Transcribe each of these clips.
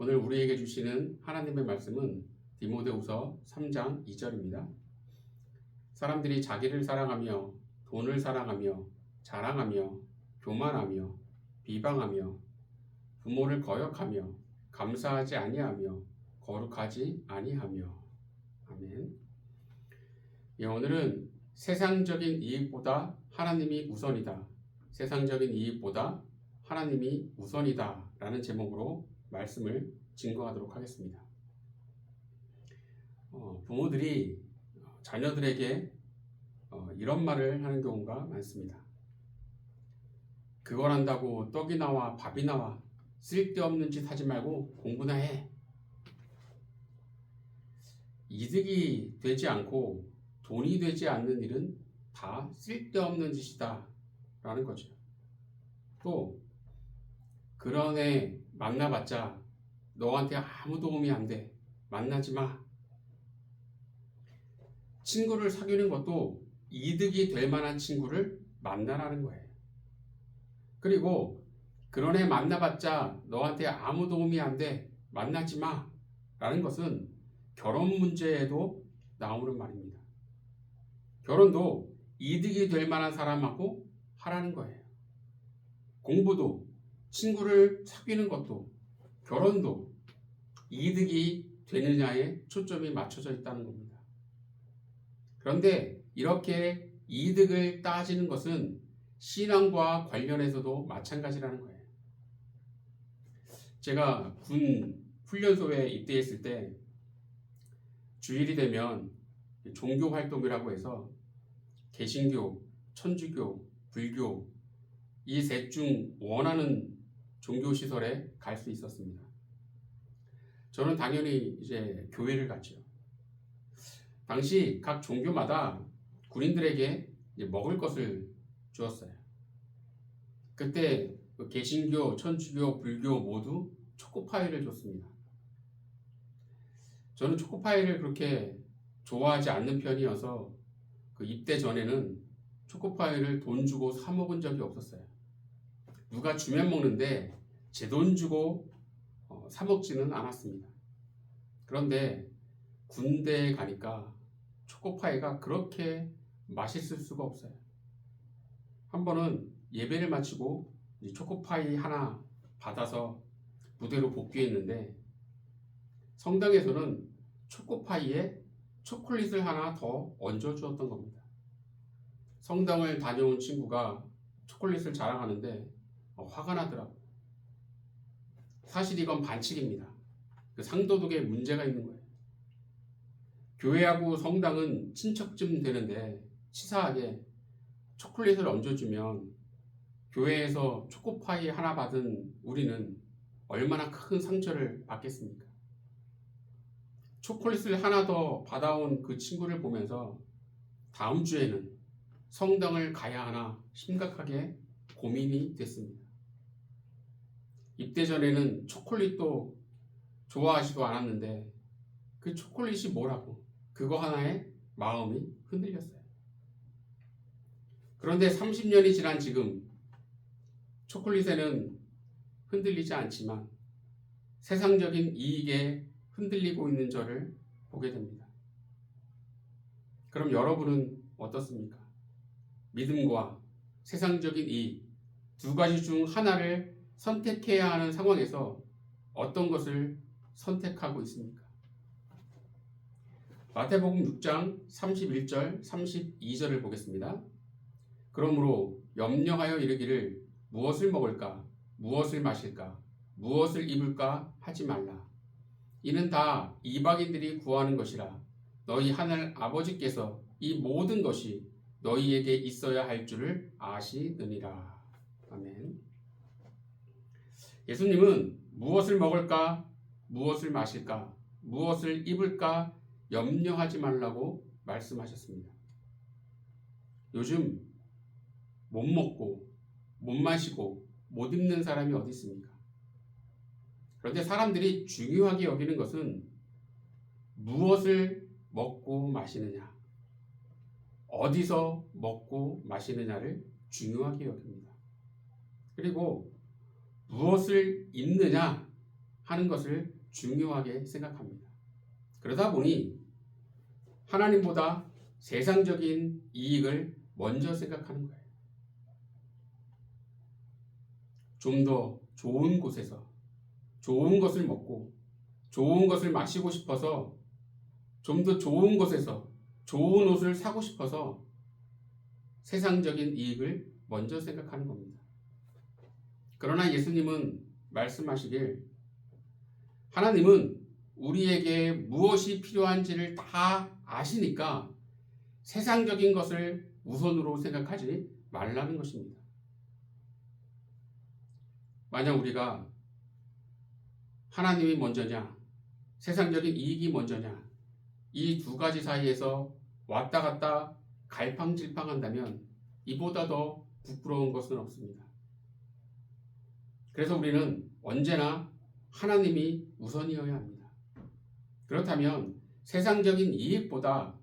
오늘 우리에게 주시는 하나님의 말씀은 디모데후서 3장 2절입니다. 사람들이 자기를 사랑하며 돈을 사랑하며 자랑하며 교만하며 비방하며 부모를 거역하며 감사하지 아니하며 거룩하지 아니하며. 아멘. 오늘은 세상적인 이익보다 하나님이 우선이다. 세상적인 이익보다 하나님이 우선이다 라는 제목으로 말씀을 증거하도록 하겠습니다. 부모들이 자녀들에게 이런 말을 하는 경우가 많습니다. 그걸 한다고 떡이 나와 밥이 나와 쓸데없는 짓 하지 말고 공부나 해. 이득이 되지 않고 돈이 되지 않는 일은 다 쓸데없는 짓이다 라는 거죠. 또 그런 애 만나봤자 너한테 아무 도움이 안 돼. 만나지 마. 친구를 사귀는 것도 이득이 될 만한 친구를 만나라는 거예요. 그리고 그런 애 만나봤자 너한테 아무 도움이 안 돼. 만나지 마. 라는 것은 결혼 문제에도 나오는 말입니다. 결혼도 이득이 될 만한 사람하고 하라는 거예요. 공부도, 친구를 사귀는 것도, 결혼도 이득이 되느냐에 초점이 맞춰져 있다는 겁니다. 그런데 이렇게 이득을 따지는 것은 신앙과 관련해서도 마찬가지라는 거예요. 제가 군 훈련소에 입대했을 때 주일이 되면 종교 활동이라고 해서 개신교, 천주교, 불교 이 셋 중 원하는 종교 시설에 갈 수 있었습니다. 저는 당연히 이제 교회를 갔죠. 당시 각 종교마다 군인들에게 먹을 것을 주었어요. 그때 개신교, 천주교, 불교 모두 초코파이를 줬습니다. 저는 초코파이를 그렇게 좋아하지 않는 편이어서 그 입대 전에는 초코파이를 돈 주고 사 먹은 적이 없었어요. 누가 주면 먹는데 제 돈 주고 사 먹지는 않았습니다. 그런데 군대에 가니까 초코파이가 그렇게 맛있을 수가 없어요. 한 번은 예배를 마치고 초코파이 하나 받아서 부대로 복귀했는데 성당에서는 초코파이에 초콜릿을 하나 더 얹어 주었던 겁니다. 성당을 다녀온 친구가 초콜릿을 자랑하는데 화가 나더라고요. 사실 이건 반칙입니다. 그 상도덕에 문제가 있는 거예요. 교회하고 성당은 친척쯤 되는데 치사하게 초콜릿을 얹어주면 교회에서 초코파이 하나 받은 우리는 얼마나 큰 상처를 받겠습니까? 초콜릿을 하나 더 받아온 그 친구를 보면서 다음 주에는 성당을 가야 하나 심각하게 고민이 됐습니다. 입대 전에는 초콜릿도 좋아하지도 않았는데 그 초콜릿이 뭐라고 그거 하나에 마음이 흔들렸어요. 그런데 30년이 지난 지금 초콜릿에는 흔들리지 않지만 세상적인 이익에 흔들리고 있는 저를 보게 됩니다. 그럼 여러분은 어떻습니까? 믿음과 세상적인 이익 두 가지 중 하나를 선택해야 하는 상황에서 어떤 것을 선택하고 있습니까? 마태복음 6장 31절 32절을 보겠습니다. 그러므로 염려하여 이르기를 무엇을 먹을까 무엇을 마실까 무엇을 입을까 하지 말라. 이는 다 이방인들이 구하는 것이라. 너희 하늘 아버지께서 이 모든 것이 너희에게 있어야 할 줄을 아시느니라. 아멘. 예수님은 무엇을 먹을까 무엇을 마실까 무엇을 입을까 염려하지 말라고 말씀하셨습니다. 요즘 못 먹고 못 마시고 못 입는 사람이 어디 있습니까? 그런데 사람들이 중요하게 여기는 것은 무엇을 먹고 마시느냐, 어디서 먹고 마시느냐를 중요하게 여깁니다. 그리고 무엇을 입느냐 하는 것을 중요하게 생각합니다. 그러다 보니 하나님보다 세상적인 이익을 먼저 생각하는 거예요. 좀 더 좋은 곳에서 좋은 것을 먹고 좋은 것을 마시고 싶어서 좀 더 좋은 곳에서 좋은 옷을 사고 싶어서 세상적인 이익을 먼저 생각하는 겁니다. 그러나 예수님은 말씀하시길 하나님은 우리에게 무엇이 필요한지를 다 아시니까 세상적인 것을 우선으로 생각하지 말라는 것입니다. 만약 우리가 하나님이 먼저냐, 세상적인 이익이 먼저냐, 이 두 가지 사이에서 왔다 갔다 갈팡질팡한다면 이보다 더 부끄러운 것은 없습니다. 그래서 우리는 언제나 하나님이 우선이어야 합니다. 그렇다면 세상적인 이익보다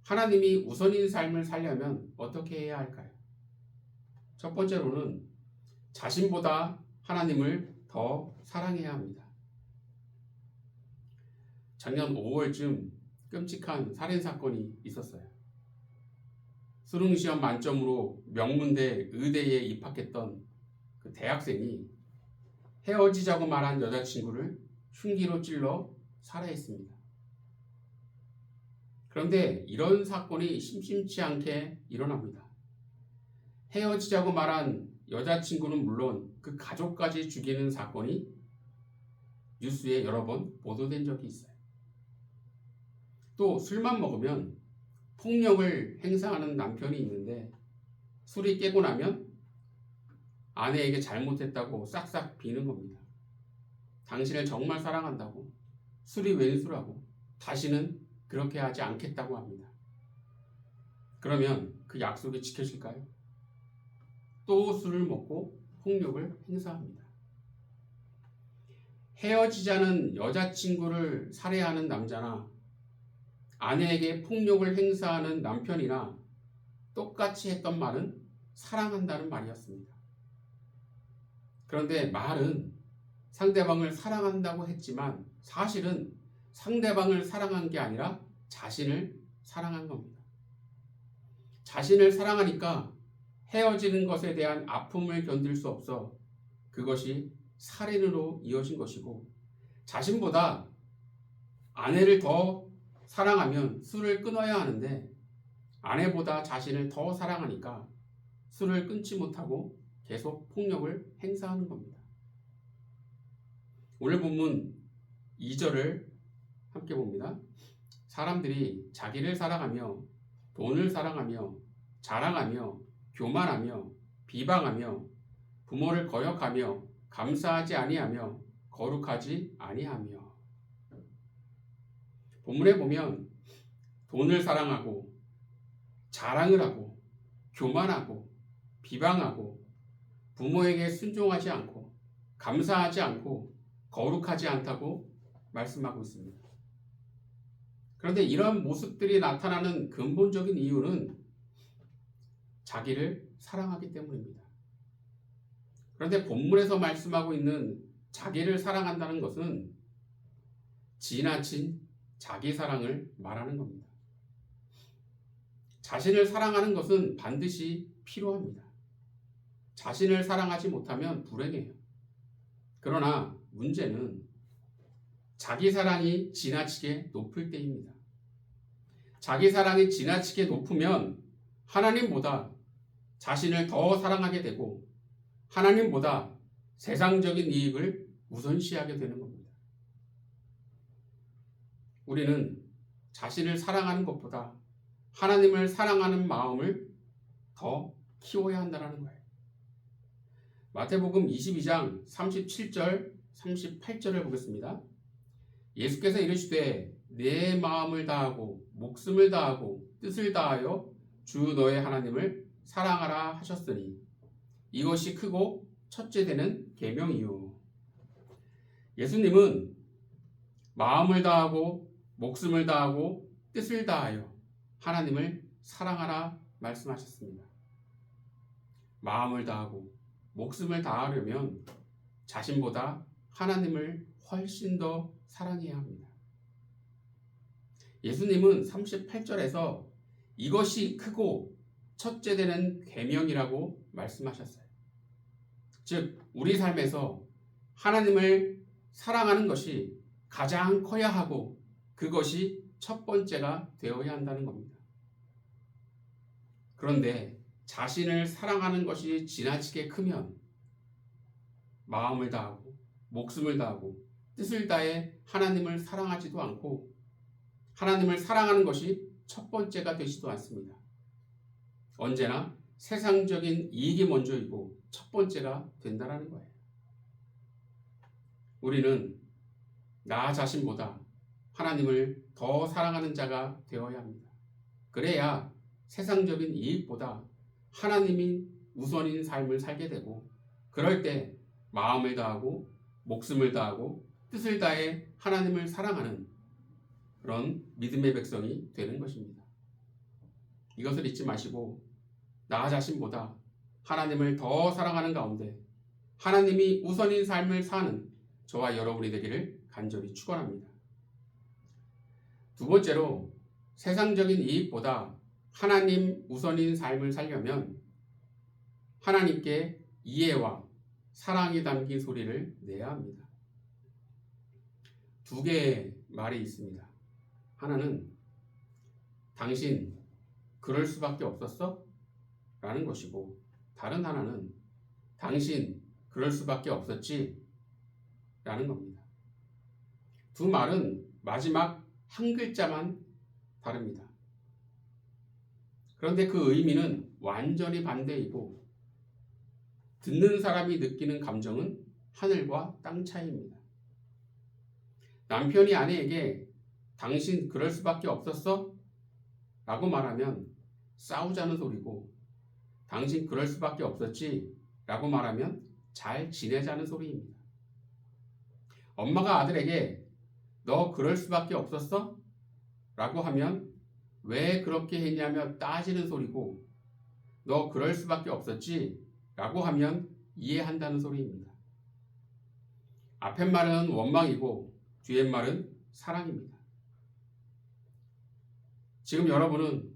하나님이 우선인 삶을 살려면 어떻게 해야 할까요? 첫 번째로는 자신보다 하나님을 더 사랑해야 합니다. 작년 5월쯤 끔찍한 살인사건이 있었어요. 수능시험 만점으로 명문대 의대에 입학했던 그 대학생이 헤어지자고 말한 여자친구를 흉기로 찔러 살해했습니다. 그런데 이런 사건이 심심치 않게 일어납니다. 헤어지자고 말한 여자친구는 물론 그 가족까지 죽이는 사건이 뉴스에 여러 번 보도된 적이 있어요. 또 술만 먹으면 폭력을 행사하는 남편이 있는데 술이 깨고 나면 아내에게 잘못했다고 싹싹 비는 겁니다. 당신을 정말 사랑한다고, 술이 웬수라고, 다시는 그렇게 하지 않겠다고 합니다. 그러면 그 약속이 지켜질까요? 또 술을 먹고 폭력을 행사합니다. 헤어지자는 여자친구를 살해하는 남자나 아내에게 폭력을 행사하는 남편이나 똑같이 했던 말은 사랑한다는 말이었습니다. 그런데 말은 상대방을 사랑한다고 했지만 사실은 상대방을 사랑한 게 아니라 자신을 사랑한 겁니다. 자신을 사랑하니까 헤어지는 것에 대한 아픔을 견딜 수 없어 그것이 살인으로 이어진 것이고, 자신보다 아내를 더 사랑하면 술을 끊어야 하는데 아내보다 자신을 더 사랑하니까 술을 끊지 못하고 계속 폭력을 행사하는 겁니다. 오늘 본문 2절을 함께 봅니다. 사람들이 자기를 사랑하며 돈을 사랑하며 자랑하며 교만하며 비방하며 부모를 거역하며 감사하지 아니하며 거룩하지 아니하며. 본문에 보면 돈을 사랑하고 자랑을 하고 교만하고 비방하고 부모에게 순종하지 않고 감사하지 않고 거룩하지 않다고 말씀하고 있습니다. 그런데 이런 모습들이 나타나는 근본적인 이유는 자기를 사랑하기 때문입니다. 그런데 본문에서 말씀하고 있는 자기를 사랑한다는 것은 지나친 자기 사랑을 말하는 겁니다. 자신을 사랑하는 것은 반드시 필요합니다. 자신을 사랑하지 못하면 불행해요. 그러나 문제는 자기 사랑이 지나치게 높을 때입니다. 자기 사랑이 지나치게 높으면 하나님보다 자신을 더 사랑하게 되고 하나님보다 세상적인 이익을 우선시하게 되는 겁니다. 우리는 자신을 사랑하는 것보다 하나님을 사랑하는 마음을 더 키워야 한다는 거예요. 마태복음 22장 37절, 38절을 보겠습니다. 예수께서 이르시되 내 마음을 다하고 목숨을 다하고 뜻을 다하여 주 너의 하나님을 사랑하라 하셨으니 이것이 크고 첫째 되는 계명이요. 예수님은 마음을 다하고 목숨을 다하고 뜻을 다하여 하나님을 사랑하라 말씀하셨습니다. 마음을 다하고 목숨을 다하려면 자신보다 하나님을 훨씬 더 사랑해야 합니다. 예수님은 38절에서 이것이 크고 첫째 되는 계명이라고 말씀하셨어요. 즉 우리 삶에서 하나님을 사랑하는 것이 가장 커야 하고 그것이 첫 번째가 되어야 한다는 겁니다. 그런데 자신을 사랑하는 것이 지나치게 크면 마음을 다하고 목숨을 다하고 뜻을 다해 하나님을 사랑하지도 않고 하나님을 사랑하는 것이 첫 번째가 되지도 않습니다. 언제나 세상적인 이익이 먼저이고 첫 번째가 된다는 거예요. 우리는 나 자신보다 하나님을 더 사랑하는 자가 되어야 합니다. 그래야 세상적인 이익보다 하나님이 우선인 삶을 살게 되고 그럴 때 마음을 다하고 목숨을 다하고 뜻을 다해 하나님을 사랑하는 그런 믿음의 백성이 되는 것입니다. 이것을 잊지 마시고 나 자신보다 하나님을 더 사랑하는 가운데 하나님이 우선인 삶을 사는 저와 여러분이 되기를 간절히 축원합니다. 두 번째로 세상적인 이익보다 하나님 우선인 삶을 살려면 하나님께 이해와 사랑이 담긴 소리를 내야 합니다. 두 개의 말이 있습니다. 하나는 당신 그럴 수밖에 없었어? 라는 것이고 다른 하나는 당신 그럴 수밖에 없었지? 라는 겁니다. 두 말은 마지막 한 글자만 다릅니다. 그런데 그 의미는 완전히 반대이고 듣는 사람이 느끼는 감정은 하늘과 땅 차이입니다. 남편이 아내에게 당신 그럴 수밖에 없었어? 라고 말하면 싸우자는 소리고 당신 그럴 수밖에 없었지? 라고 말하면 잘 지내자는 소리입니다. 엄마가 아들에게 너 그럴 수밖에 없었어? 라고 하면 왜 그렇게 했냐며 따지는 소리고 너 그럴 수밖에 없었지? 라고 하면 이해한다는 소리입니다. 앞에 말은 원망이고 뒤에 말은 사랑입니다. 지금 여러분은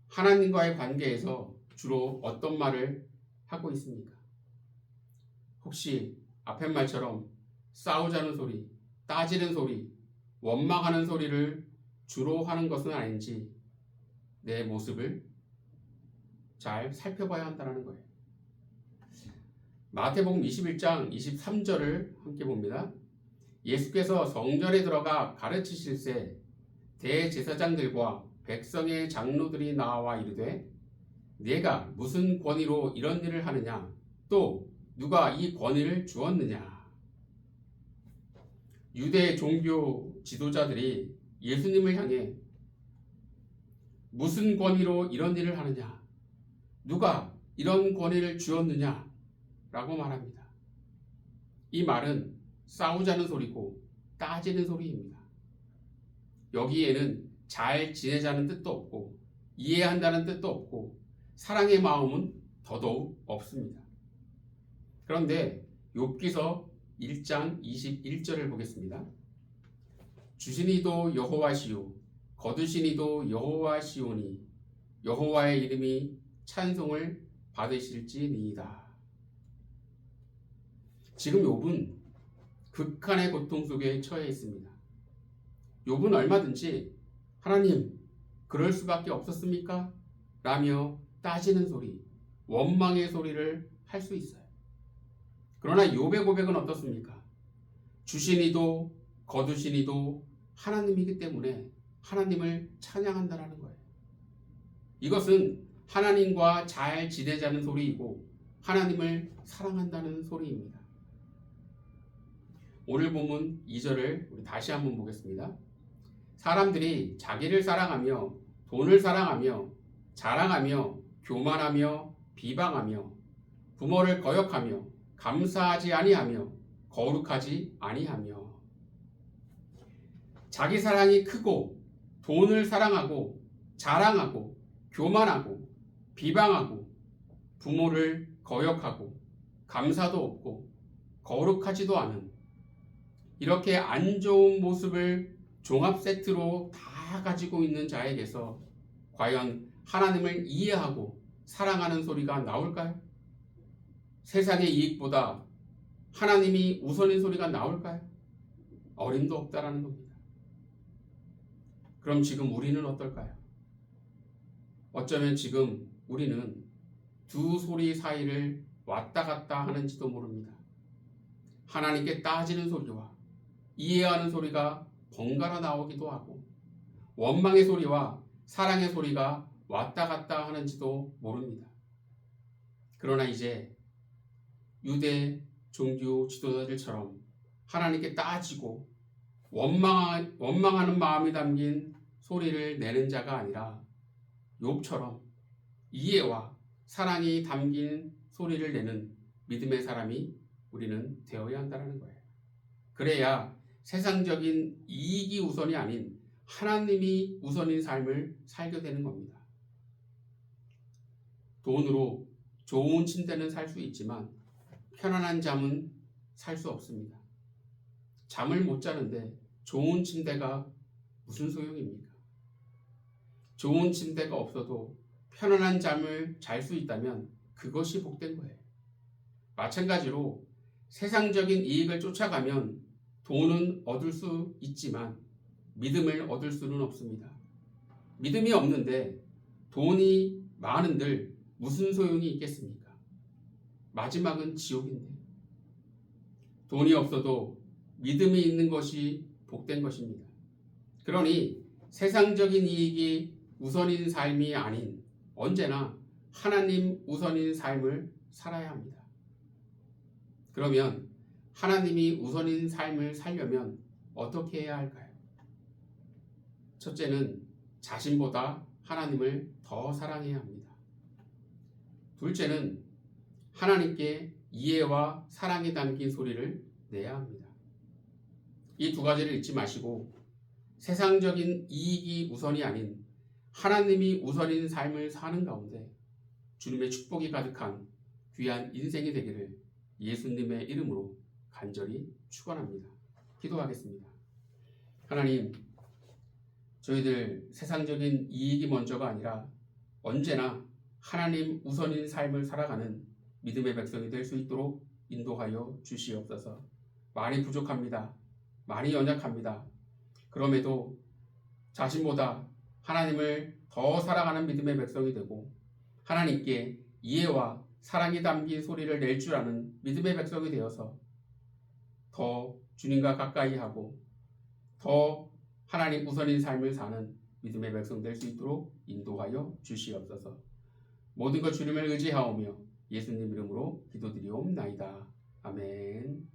하나님과의 관계에서 주로 어떤 말을 하고 있습니까? 혹시 앞에 말처럼 싸우자는 소리, 따지는 소리, 원망하는 소리를 주로 하는 것은 아닌지 내 모습을 잘 살펴봐야 한다는 거예요. 마태복음 21장 23절을 함께 봅니다. 예수께서 성전에 들어가 가르치실새 대제사장들과 백성의 장로들이 나와 이르되 네가 무슨 권위로 이런 일을 하느냐 또 누가 이 권위를 주었느냐. 유대 종교 지도자들이 예수님을 향해 무슨 권위로 이런 일을 하느냐 누가 이런 권위를 주었느냐 라고 말합니다. 이 말은 싸우자는 소리고 따지는 소리입니다. 여기에는 잘 지내자는 뜻도 없고 이해한다는 뜻도 없고 사랑의 마음은 더더욱 없습니다. 그런데 욥기서 1장 21절을 보겠습니다. 주시니도 여호와시요 거두시니도 여호와시오니 여호와의 이름이 찬송을 받으실지니이다. 지금 욥은 극한의 고통 속에 처해 있습니다. 욥은 얼마든지 하나님 그럴 수밖에 없었습니까? 라며 따지는 소리, 원망의 소리를 할 수 있어요. 그러나 욥의 고백은 어떻습니까? 주시니도 거두시니도 하나님이기 때문에 하나님을 찬양한다는 거예요. 이것은 하나님과 잘 지내자는 소리이고 하나님을 사랑한다는 소리입니다. 오늘 본문 2절을 우리 다시 한번 보겠습니다. 사람들이 자기를 사랑하며 돈을 사랑하며 자랑하며 교만하며 비방하며 부모를 거역하며 감사하지 아니하며 거룩하지 아니하며. 자기 사랑이 크고 돈을 사랑하고 자랑하고 교만하고 비방하고 부모를 거역하고 감사도 없고 거룩하지도 않은 이렇게 안 좋은 모습을 종합 세트로 다 가지고 있는 자에게서 과연 하나님을 이해하고 사랑하는 소리가 나올까요? 세상의 이익보다 하나님이 우선인 소리가 나올까요? 어림도 없다라는 겁니다. 그럼 지금 우리는 어떨까요? 어쩌면 지금 우리는 두 소리 사이를 왔다 갔다 하는지도 모릅니다. 하나님께 따지는 소리와 이해하는 소리가 번갈아 나오기도 하고 원망의 소리와 사랑의 소리가 왔다 갔다 하는지도 모릅니다. 그러나 이제 유대 종교 지도자들처럼 하나님께 따지고 원망하는 마음이 담긴 소리를 내는 자가 아니라 욥처럼 이해와 사랑이 담긴 소리를 내는 믿음의 사람이 우리는 되어야 한다는 거예요. 그래야 세상적인 이익이 우선이 아닌 하나님이 우선인 삶을 살게 되는 겁니다. 돈으로 좋은 침대는 살 수 있지만 편안한 잠은 살 수 없습니다. 잠을 못 자는데 좋은 침대가 무슨 소용입니까? 좋은 침대가 없어도 편안한 잠을 잘 수 있다면 그것이 복된 거예요. 마찬가지로 세상적인 이익을 쫓아가면 돈은 얻을 수 있지만 믿음을 얻을 수는 없습니다. 믿음이 없는데 돈이 많은들 무슨 소용이 있겠습니까? 마지막은 지옥인데. 돈이 없어도 믿음이 있는 것이 복된 것입니다. 그러니 세상적인 이익이 우선인 삶이 아닌 언제나 하나님 우선인 삶을 살아야 합니다. 그러면 하나님이 우선인 삶을 살려면 어떻게 해야 할까요? 첫째는 자신보다 하나님을 더 사랑해야 합니다. 둘째는 하나님께 이해와 사랑이 담긴 소리를 내야 합니다. 이 두 가지를 잊지 마시고 세상적인 이익이 우선이 아닌 하나님이 우선인 삶을 사는 가운데 주님의 축복이 가득한 귀한 인생이 되기를 예수님의 이름으로 간절히 축원합니다. 기도하겠습니다. 하나님, 저희들 세상적인 이익이 먼저가 아니라 언제나 하나님 우선인 삶을 살아가는 믿음의 백성이 될 수 있도록 인도하여 주시옵소서. 많이 부족합니다. 많이 연약합니다. 그럼에도 자신보다 하나님을 더 사랑하는 믿음의 백성이 되고 하나님께 이해와 사랑이 담긴 소리를 낼 줄 아는 믿음의 백성이 되어서 더 주님과 가까이 하고 더 하나님 우선인 삶을 사는 믿음의 백성 될 수 있도록 인도하여 주시옵소서. 모든 것 주님을 의지하오며 예수님 이름으로 기도드리옵나이다. 아멘.